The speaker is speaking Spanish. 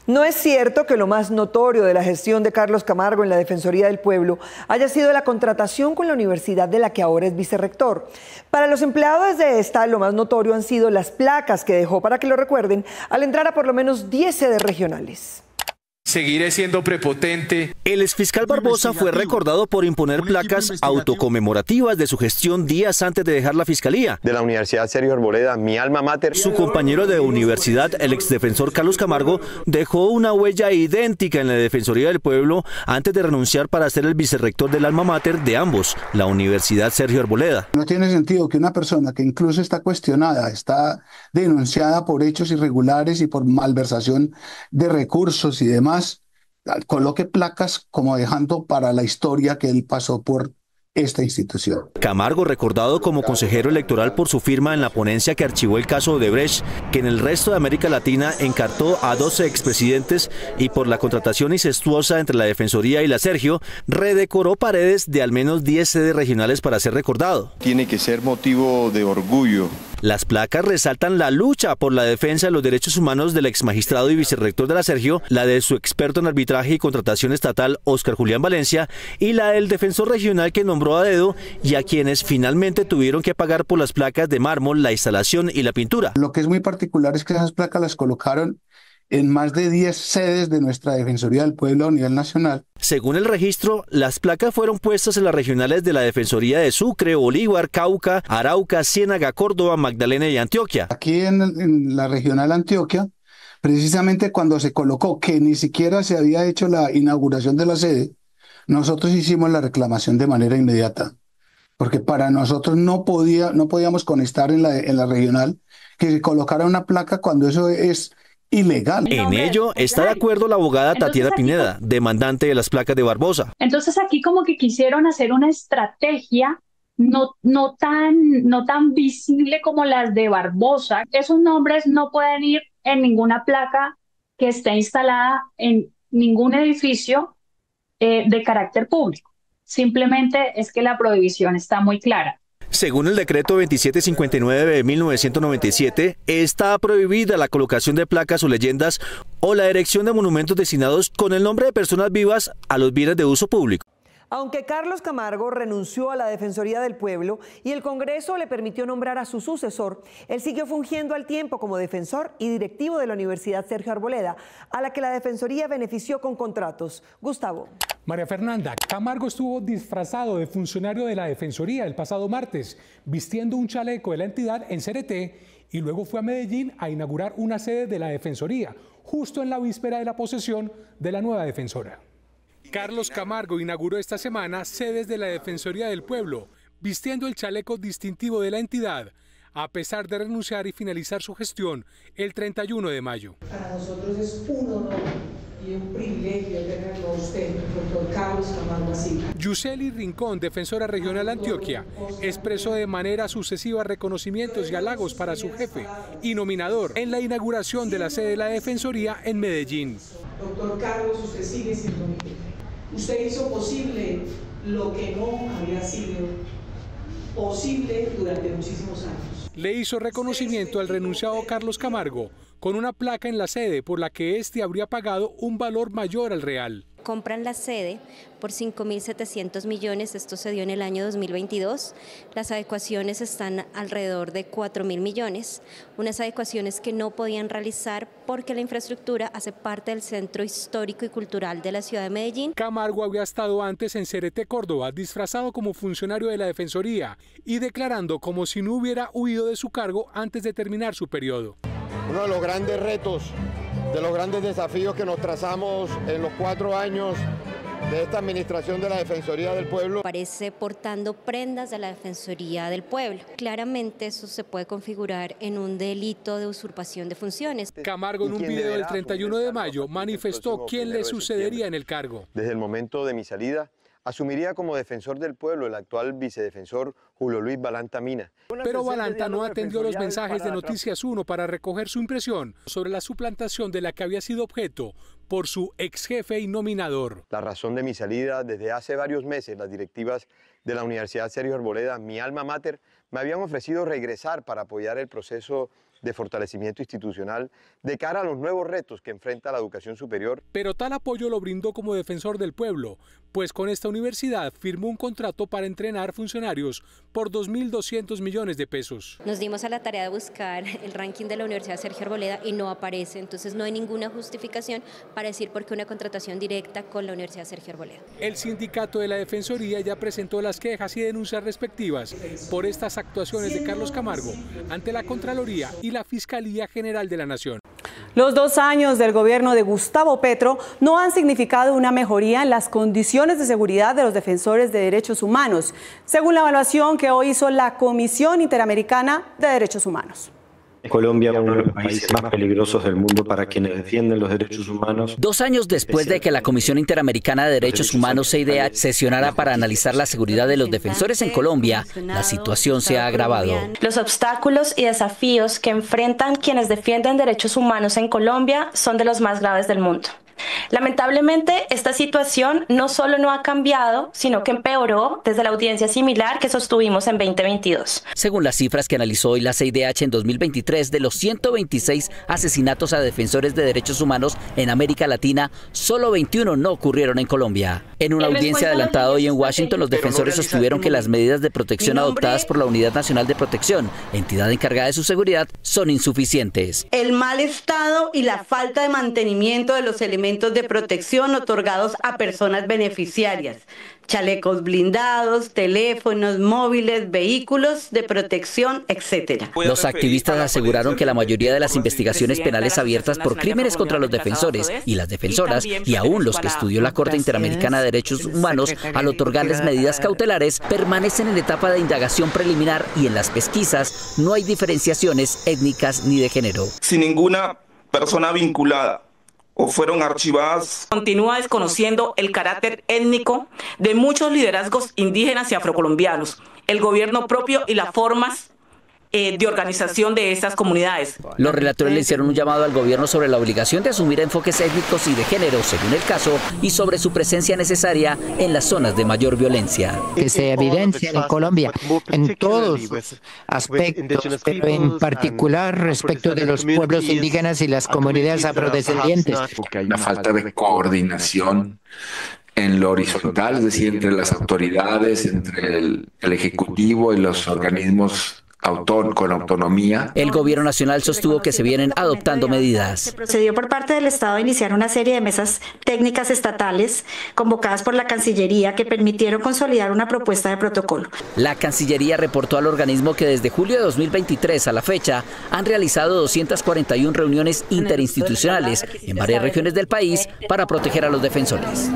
No es cierto que lo más notorio de la gestión de Carlos Camargo en la Defensoría del Pueblo haya sido la contratación con la universidad de la que ahora es vicerrector. Para los empleados de esta, lo más notorio han sido las placas que dejó, para que lo recuerden, al entrar a por lo menos 10 sedes regionales. Seguiré siendo prepotente. El exfiscal Barbosa fue recordado por imponer placas autoconmemorativas de su gestión días antes de dejar la fiscalía. De la Universidad Sergio Arboleda, mi alma mater. Su compañero de universidad, el exdefensor Carlos Camargo, dejó una huella idéntica en la Defensoría del Pueblo antes de renunciar para ser el vicerrector del alma mater de ambos, la Universidad Sergio Arboleda. No tiene sentido que una persona que incluso está cuestionada, está denunciada por hechos irregulares y por malversación de recursos y demás, coloque placas como dejando para la historia que él pasó por esta institución. Camargo, recordado como consejero electoral por su firma en la ponencia que archivó el caso Odebrecht, que en el resto de América Latina encartó a 12 expresidentes, y por la contratación incestuosa entre la Defensoría y la Sergio, redecoró paredes de al menos 10 sedes regionales para ser recordado. Tiene que ser motivo de orgullo. Las placas resaltan la lucha por la defensa de los derechos humanos del exmagistrado y vicerrector de la Sergio, la de su experto en arbitraje y contratación estatal, Óscar Julián Valencia, y la del defensor regional que nombró a dedo y a quienes finalmente tuvieron que pagar por las placas de mármol, la instalación y la pintura. Lo que es muy particular es que esas placas las colocaron en más de 10 sedes de nuestra Defensoría del Pueblo a nivel nacional. Según el registro, las placas fueron puestas en las regionales de la Defensoría de Sucre, Bolívar, Cauca, Arauca, Ciénaga, Córdoba, Magdalena y Antioquia. Aquí en la regional Antioquia, precisamente cuando se colocó que ni siquiera se había hecho la inauguración de la sede, nosotros hicimos la reclamación de manera inmediata, porque para nosotros no podíamos constar en la regional que se colocara una placa cuando eso es ilegal. En ello está de acuerdo la abogada Tatiana Pineda, demandante de las placas de Barbosa. Entonces aquí como que quisieron hacer una estrategia no tan visible como las de Barbosa. Esos nombres no pueden ir en ninguna placa que esté instalada en ningún edificio de carácter público. Simplemente es que la prohibición está muy clara. Según el decreto 2759 de 1997, está prohibida la colocación de placas o leyendas o la erección de monumentos destinados con el nombre de personas vivas a los bienes de uso público. Aunque Carlos Camargo renunció a la Defensoría del Pueblo y el Congreso le permitió nombrar a su sucesor, él siguió fungiendo al tiempo como defensor y directivo de la Universidad Sergio Arboleda, a la que la Defensoría benefició con contratos. Gustavo. María Fernanda, Camargo estuvo disfrazado de funcionario de la Defensoría el pasado martes, vistiendo un chaleco de la entidad en CRT, y luego fue a Medellín a inaugurar una sede de la Defensoría, justo en la víspera de la posesión de la nueva defensora. Carlos Camargo inauguró esta semana sedes de la Defensoría del Pueblo, vistiendo el chaleco distintivo de la entidad, a pesar de renunciar y finalizar su gestión el 31 de mayo. Para nosotros es un honor y un privilegio tenerlo a usted, doctor Carlos Camargo Asila. Yuseli Rincón, defensora regional Antioquia, expresó de manera sucesiva reconocimientos y halagos para su jefe y nominador en la inauguración de la sede de la Defensoría en Medellín. Doctor Carlos, usted sigue siendo mi jefe. Usted hizo posible lo que no había sido posible durante muchísimos años. Le hizo reconocimiento al renunciado Carlos Camargo con una placa en la sede por la que éste habría pagado un valor mayor al real. Compran la sede por 5.700 millones, esto se dio en el año 2022. Las adecuaciones están alrededor de 4.000 millones, unas adecuaciones que no podían realizar porque la infraestructura hace parte del centro histórico y cultural de la ciudad de Medellín. Camargo había estado antes en CRT Córdoba, disfrazado como funcionario de la Defensoría y declarando como si no hubiera huido de su cargo antes de terminar su periodo. Uno de los grandes retos, de los grandes desafíos que nos trazamos en los 4 años de esta administración de la Defensoría del Pueblo. Aparece portando prendas de la Defensoría del Pueblo. Claramente eso se puede configurar en un delito de usurpación de funciones. Camargo en un video del 31 de mayo manifestó quién le sucedería en el cargo. Desde el momento de mi salida, asumiría como defensor del pueblo el actual vicedefensor Julio Luis Balanta Mina. Pero Balanta no atendió los mensajes de Noticias 1 para recoger su impresión sobre la suplantación de la que había sido objeto por su ex jefe y nominador. La razón de mi salida, desde hace varios meses, las directivas de la Universidad Sergio Arboleda, mi alma mater, me habían ofrecido regresar para apoyar el proceso de fortalecimiento institucional de cara a los nuevos retos que enfrenta la educación superior. Pero tal apoyo lo brindó como defensor del pueblo, pues con esta universidad firmó un contrato para entrenar funcionarios por 2.200 millones de pesos. Nos dimos a la tarea de buscar el ranking de la Universidad Sergio Arboleda y no aparece, entonces no hay ninguna justificación para decir por qué una contratación directa con la Universidad Sergio Arboleda. El sindicato de la Defensoría ya presentó las quejas y denuncias respectivas por estas actuaciones de Carlos Camargo ante la Contraloría y la Fiscalía General de la Nación. Los 2 años del gobierno de Gustavo Petro no han significado una mejoría en las condiciones de seguridad de los defensores de derechos humanos, según la evaluación que hoy hizo la Comisión Interamericana de Derechos Humanos. Colombia, uno de los países más peligrosos del mundo para quienes defienden los derechos humanos. 2 años después de que la Comisión Interamericana de Derechos Humanos, CIDH, sesionara para analizar la seguridad de los defensores en Colombia, la situación se ha agravado. Los obstáculos y desafíos que enfrentan quienes defienden derechos humanos en Colombia son de los más graves del mundo. Lamentablemente, esta situación no solo no ha cambiado, sino que empeoró desde la audiencia similar que sostuvimos en 2022. Según las cifras que analizó hoy la CIDH en 2023, de los 126 asesinatos a defensores de derechos humanos en América Latina, solo 21 no ocurrieron en Colombia. En una audiencia adelantada hoy en Washington, los defensores sostuvieron que las medidas de protección adoptadas por la Unidad Nacional de Protección, entidad encargada de su seguridad, son insuficientes. El mal estado y la falta de mantenimiento de los elementos de protección otorgados a personas beneficiarias, chalecos blindados, teléfonos móviles, vehículos de protección, etc. Los activistas aseguraron que la mayoría de las investigaciones penales abiertas por crímenes contra los defensores y las defensoras, y aún los que estudió la Corte Interamericana de Derechos Humanos al otorgarles medidas cautelares, permanecen en etapa de indagación preliminar y en las pesquisas no hay diferenciaciones étnicas ni de género. Si ninguna persona vinculada o fueron archivadas. Continúa desconociendo el carácter étnico de muchos liderazgos indígenas y afrocolombianos, el gobierno propio y las formas de organización de estas comunidades. Los relatores le hicieron un llamado al gobierno sobre la obligación de asumir enfoques étnicos y de género, según el caso, y sobre su presencia necesaria en las zonas de mayor violencia. Que se evidencia en Colombia en todos los aspectos, pero en particular respecto de los pueblos indígenas y las comunidades afrodescendientes. Porque hay una falta de coordinación en lo horizontal, es decir, entre las autoridades, entre el Ejecutivo y los organismos con autonomía. El gobierno nacional sostuvo que se vienen adoptando medidas. Se procedió por parte del Estado a iniciar una serie de mesas técnicas estatales convocadas por la Cancillería que permitieron consolidar una propuesta de protocolo. La Cancillería reportó al organismo que desde julio de 2023 a la fecha han realizado 241 reuniones interinstitucionales en varias regiones del país para proteger a los defensores.